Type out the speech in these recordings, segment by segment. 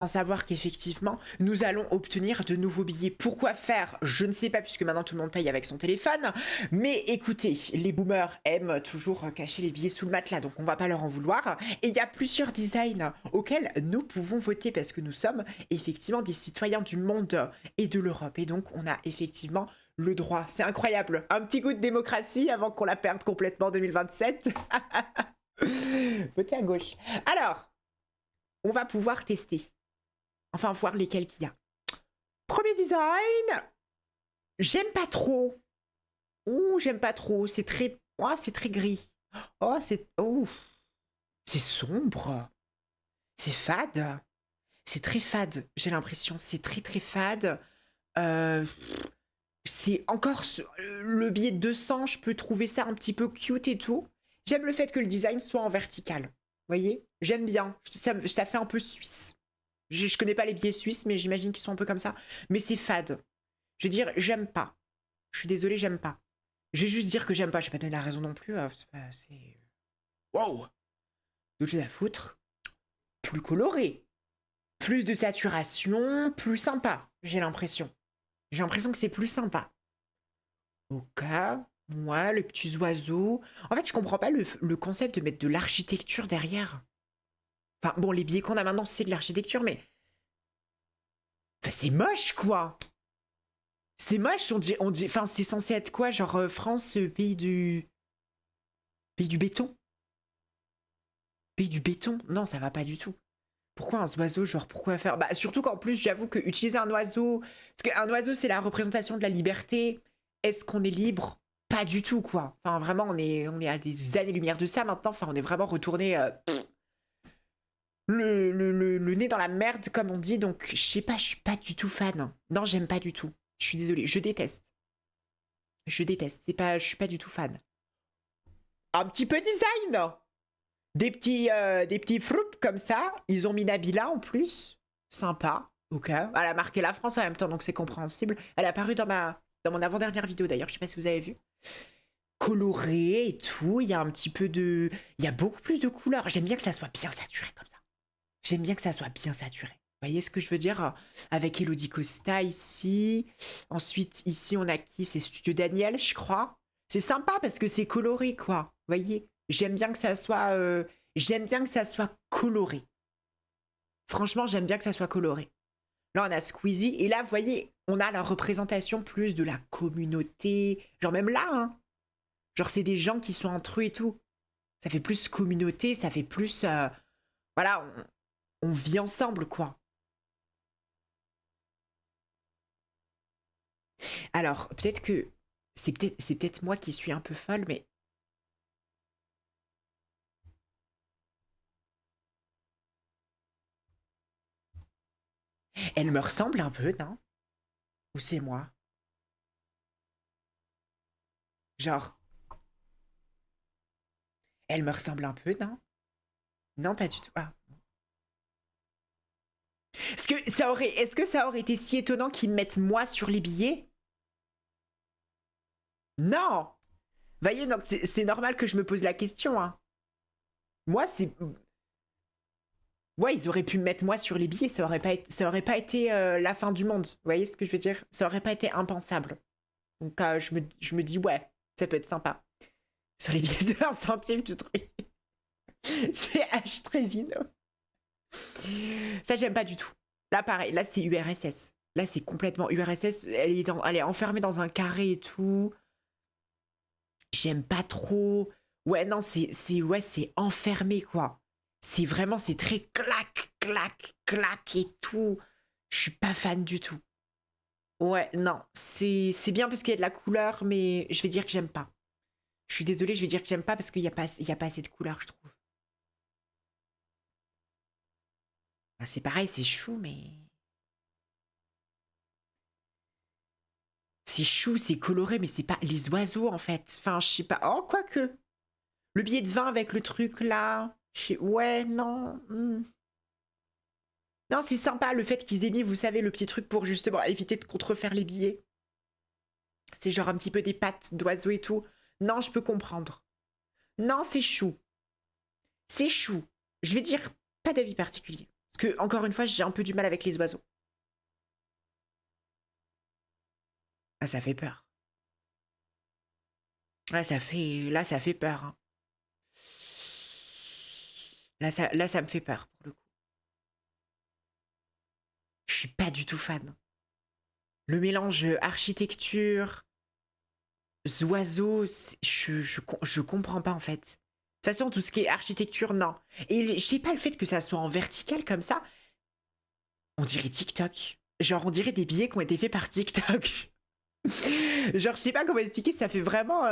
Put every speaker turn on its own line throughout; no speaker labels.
sans savoir qu'effectivement, nous allons obtenir de nouveaux billets. Pourquoi faire? Je ne sais pas, puisque maintenant tout le monde paye avec son téléphone. Mais écoutez, les boomers aiment toujours cacher les billets sous le matelas, donc on va pas leur en vouloir. Et il y a plusieurs designs auxquels nous pouvons voter, parce que nous sommes effectivement des citoyens du monde et de l'Europe. Et donc, on a effectivement le droit. C'est incroyable. Un petit goût de démocratie avant qu'on la perde complètement en 2027. Votez à gauche. Alors, on va pouvoir tester. Enfin, voir lesquels qu'il y a. Premier design. J'aime pas trop. Ouh, j'aime pas trop. C'est très... Oh, c'est très gris. Oh, c'est... Oh. C'est sombre. C'est fade. C'est très fade, j'ai l'impression. C'est très, très fade. C'est encore... Le billet de 200, je peux trouver ça un petit peu cute et tout. J'aime le fait que le design soit en vertical. Vous voyez? J'aime bien. Ça fait un peu suisse. Je connais pas les billets suisses, mais j'imagine qu'ils sont un peu comme ça. Mais c'est fade. Je veux dire, j'aime pas. Je suis désolée, j'aime pas. Je vais juste dire que j'aime pas. Je vais pas donner la raison non plus. C'est... Wow! D'autres choses à foutre. Plus coloré. Plus de saturation. Plus sympa, j'ai l'impression. J'ai l'impression que c'est plus sympa. Ok. Ouais, les petits oiseaux. En fait, je comprends pas le concept de mettre de l'architecture derrière. Enfin, bon, les billets qu'on a maintenant, c'est de l'architecture, mais... Enfin, c'est moche, quoi. C'est moche, on dit... Enfin, c'est censé être quoi? Genre, France, pays du... Pays du béton? Pays du béton? Non, ça va pas du tout. Pourquoi un oiseau? Genre, pourquoi faire... Bah, surtout qu'en plus, j'avoue que utiliser un oiseau... Parce qu'un oiseau, c'est la représentation de la liberté. Est-ce qu'on est libre? Pas du tout, quoi. Enfin, vraiment, on est à des années-lumière de ça, maintenant. Enfin, on est vraiment retourné... le nez dans la merde, comme on dit. Donc, je sais pas, je suis pas du tout fan. Non, j'aime pas du tout. Je suis désolée, je déteste. Je déteste. C'est pas, je suis pas du tout fan. Un petit peu design. Des petits froups comme ça. Ils ont mis Nabila en plus. Sympa. Ok. Elle a marqué la France en même temps, donc c'est compréhensible. Elle est apparue dans mon avant-dernière vidéo d'ailleurs. Je sais pas si vous avez vu. Coloré et tout. Il y a un petit peu de... Il y a beaucoup plus de couleurs. J'aime bien que ça soit bien saturé comme ça. J'aime bien que ça soit bien saturé. Vous voyez ce que je veux dire? Avec Elodie Costa ici. Ensuite, ici, on a qui? C'est Studio Daniel, je crois. C'est sympa parce que c'est coloré, quoi. Vous voyez? J'aime bien que ça soit... J'aime bien que ça soit coloré. Franchement, j'aime bien que ça soit coloré. Là, on a Squeezie. Et là, vous voyez, on a la représentation plus de la communauté. Genre même là, hein. Genre, c'est des gens qui sont entre eux et tout. Ça fait plus communauté, ça fait plus... voilà, on vit ensemble, quoi. Alors, peut-être que c'est peut-être moi qui suis un peu folle, mais elle me ressemble un peu, non? Ou c'est moi? Genre, elle me ressemble un peu, non? Non, pas du tout. Ah. Est-ce que ça aurait été si étonnant qu'ils me mettent moi sur les billets? Non! Voyez, donc c'est normal que je me pose la question, hein. Moi, c'est... Ouais, ils auraient pu me mettre moi sur les billets, ça aurait pas été la fin du monde. Vous voyez ce que je veux dire? Ça aurait pas été impensable. Donc je me dis, ouais, ça peut être sympa. Sur les billets de 1 centime, tu trouves? C'est H très vino. Ça, j'aime pas du tout. Là, pareil, là, c'est URSS. Là, c'est complètement URSS. Elle est enfermée dans un carré et tout. J'aime pas trop. Ouais, non, ouais, c'est enfermé, quoi. C'est vraiment, c'est très clac, clac, clac et tout. Je suis pas fan du tout. Ouais, non, c'est bien parce qu'il y a de la couleur, mais je vais dire que j'aime pas. Je suis désolée, je vais dire que j'aime pas parce qu'il y a pas assez de couleur, je trouve. Bah, c'est pareil, c'est chou, mais... C'est chou, c'est coloré, mais c'est pas les oiseaux, en fait. Enfin, je sais pas. Oh, quoique. Le billet de vin avec le truc, là. Ouais, non. Non, c'est sympa, le fait qu'ils aient mis, vous savez, le petit truc pour justement éviter de contrefaire les billets. C'est genre un petit peu des pattes d'oiseaux et tout. Non, je peux comprendre. Non, c'est chou. C'est chou. Je vais dire pas d'avis particulier. Parce que, encore une fois, j'ai un peu du mal avec les oiseaux. Ah, ça fait peur. Là, ça fait peur, hein. Là, ça me fait peur, pour le coup. Je suis pas du tout fan. Le mélange architecture, oiseaux, je comprends pas, en fait. De toute façon, tout ce qui est architecture, non. Et je sais pas, le fait que ça soit en vertical comme ça, on dirait TikTok. Genre, on dirait des billets qui ont été faits par TikTok. Genre, je sais pas comment expliquer, ça fait vraiment...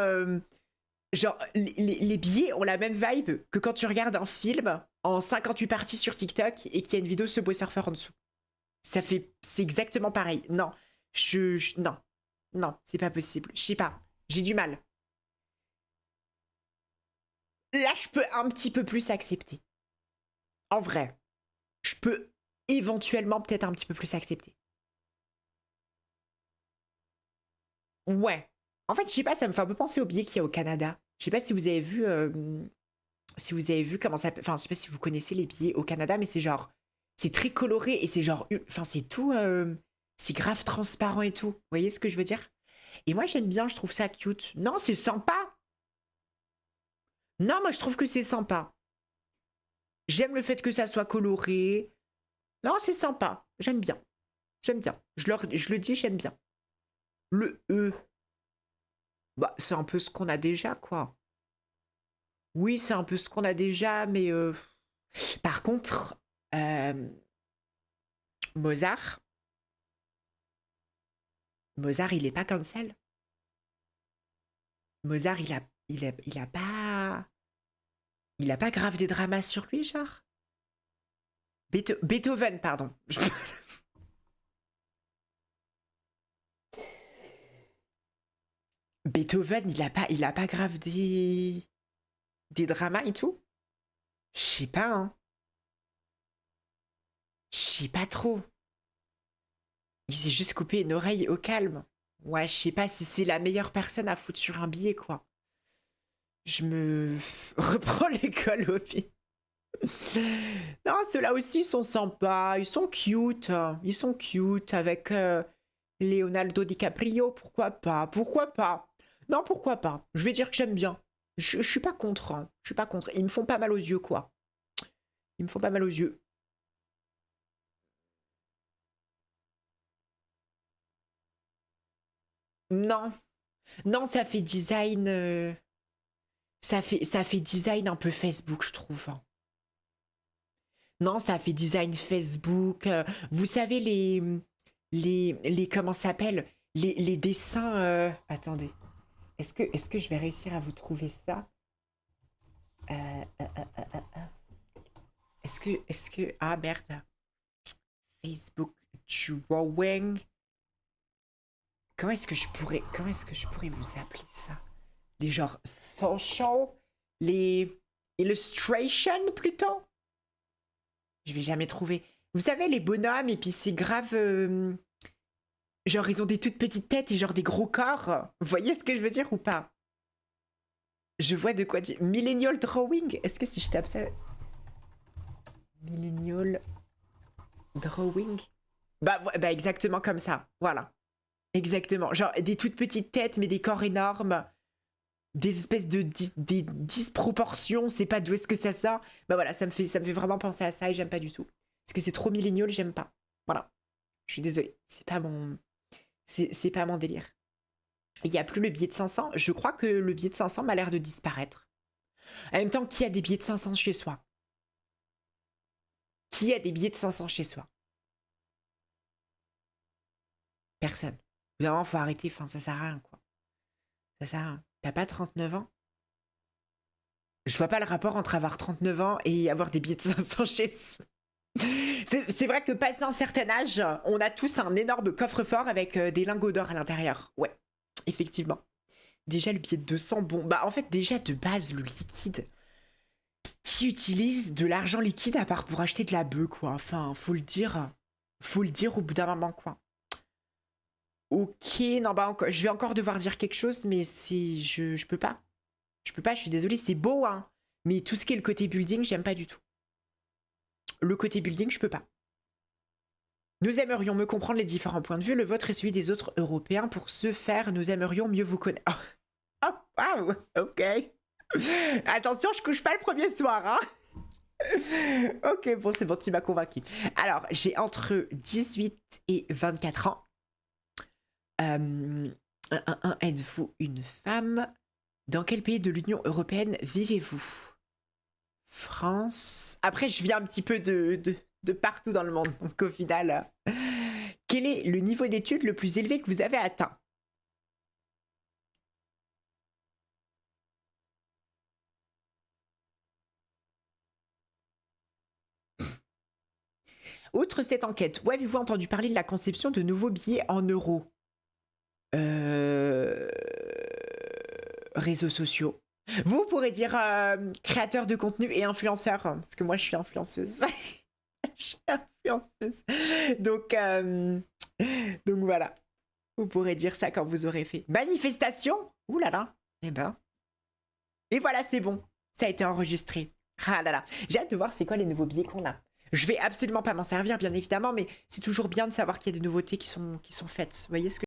genre, les billets ont la même vibe que quand tu regardes un film en 58 parties sur TikTok et qu'il y a une vidéo de Subway Surfer en dessous. Ça fait... C'est exactement pareil. Non. Non. Non, c'est pas possible. Je sais pas. J'ai du mal. Là, je peux un petit peu plus accepter. En vrai. Je peux éventuellement peut-être un petit peu plus accepter. Ouais. En fait, je sais pas, ça me fait un peu penser au billet qu'il y a au Canada. Je sais pas si vous avez vu... si vous avez vu comment ça... Enfin, je sais pas si vous connaissez les billets au Canada, mais c'est genre... C'est très coloré et c'est genre... Enfin, c'est tout... c'est grave transparent et tout. Vous voyez ce que je veux dire? Et moi, j'aime bien, je trouve ça cute. Non, c'est sympa. Non, moi, je trouve que c'est sympa. J'aime le fait que ça soit coloré. Non, c'est sympa. J'aime bien. J'aime bien. Je le dis, j'aime bien. Le E, bah, c'est un peu ce qu'on a déjà, quoi. Oui, c'est un peu ce qu'on a déjà, mais... Par contre, euh, Mozart, Mozart, il est pas comme celle. Mozart, il a pas grave des dramas sur lui, genre. Beethoven, pardon. Beethoven, il a pas grave des dramas et tout. Je sais pas, hein. Je sais pas trop. Il s'est juste coupé une oreille au calme. Ouais, je sais pas si c'est la meilleure personne à foutre sur un billet, quoi. Je me reprends l'école au pied. Non, ceux-là aussi sont sympas, ils sont cute, hein. Ils sont cute avec Leonardo DiCaprio, pourquoi pas, pourquoi pas. Non, pourquoi pas. Je vais dire que j'aime bien. Je suis pas contre, hein. Je suis pas contre. Ils me font pas mal aux yeux, quoi. Ils me font pas mal aux yeux. Non, non, ça fait design, ça fait design un peu Facebook, je trouve, hein. Non, ça fait design Facebook. Vous savez comment ça s'appelle les dessins. Attendez, est-ce que je vais réussir à vous trouver ça? Euh, euh, euh, euh, euh. Est-ce que ah merde, Facebook drawing. Comment est-ce que je pourrais vous appeler ça? Les genres social, les illustration plutôt. Je vais jamais trouver. Vous savez les bonhommes et puis c'est grave. Genre, ils ont des toutes petites têtes et genre des gros corps. Vous voyez ce que je veux dire ou pas? Je vois de quoi dire. Millennial Drawing. Est-ce que si je tape ça... Millennial Drawing. Bah exactement comme ça. Voilà. Exactement. Genre des toutes petites têtes mais des corps énormes. Des espèces de des disproportions. C'est pas d'où est-ce que ça sort. Bah voilà, ça me fait vraiment penser à ça et j'aime pas du tout. Parce que c'est trop millénial, j'aime pas. Voilà. Je suis désolée. C'est pas mon délire. Il n'y a plus le billet de 500. Je crois que le billet de 500 m'a l'air de disparaître. En même temps, qui a des billets de 500 chez soi? Qui a des billets de 500 chez soi? Personne. Évidemment, faut arrêter. Enfin, ça sert à rien, quoi. Ça sert à rien. T'as pas 39 ans? Je vois pas le rapport entre avoir 39 ans et avoir des billets de 500 chez soi. C'est vrai que passé un certain âge, on a tous un énorme coffre-fort avec des lingots d'or à l'intérieur. Ouais, effectivement. Déjà, le billet de 200, bon, bah en fait, déjà de base, le liquide. Qui utilise de l'argent liquide à part pour acheter de la bœuf, quoi? Enfin, faut le dire. Faut le dire au bout d'un moment, quoi. Ok, non, bah, je vais encore devoir dire quelque chose, mais c'est. Je peux pas. Je peux pas, je suis désolée, c'est beau, hein. Mais tout ce qui est le côté building, j'aime pas du tout. Le côté building, je peux pas. Nous aimerions mieux comprendre les différents points de vue. Le vôtre et celui des autres Européens. Pour ce faire, nous aimerions mieux vous connaître. Oh, wow, ok. Attention, je couche pas le premier soir, hein. Ok, bon, c'est bon, tu m'as convaincu. Alors, j'ai entre 18 et 24 ans. Êtes-vous une femme? Dans quel pays de l'Union européenne vivez-vous? France. Après, je viens un petit peu de partout dans le monde. Donc, au final, quel est le niveau d'études le plus élevé que vous avez atteint? Outre cette enquête, où avez-vous entendu parler de la conception de nouveaux billets en euros? Réseaux sociaux. Vous pourrez dire créateur de contenu et influenceur, hein, parce que moi je suis influenceuse. Je suis influenceuse. Donc voilà. Vous pourrez dire ça quand vous aurez fait. Manifestation. Ouh là là. Eh ben. Et voilà, c'est bon. Ça a été enregistré. Ah là là. J'ai hâte de voir c'est quoi les nouveaux billets qu'on a. Je vais absolument pas m'en servir, bien évidemment, mais c'est toujours bien de savoir qu'il y a des nouveautés qui sont faites. Vous voyez ce que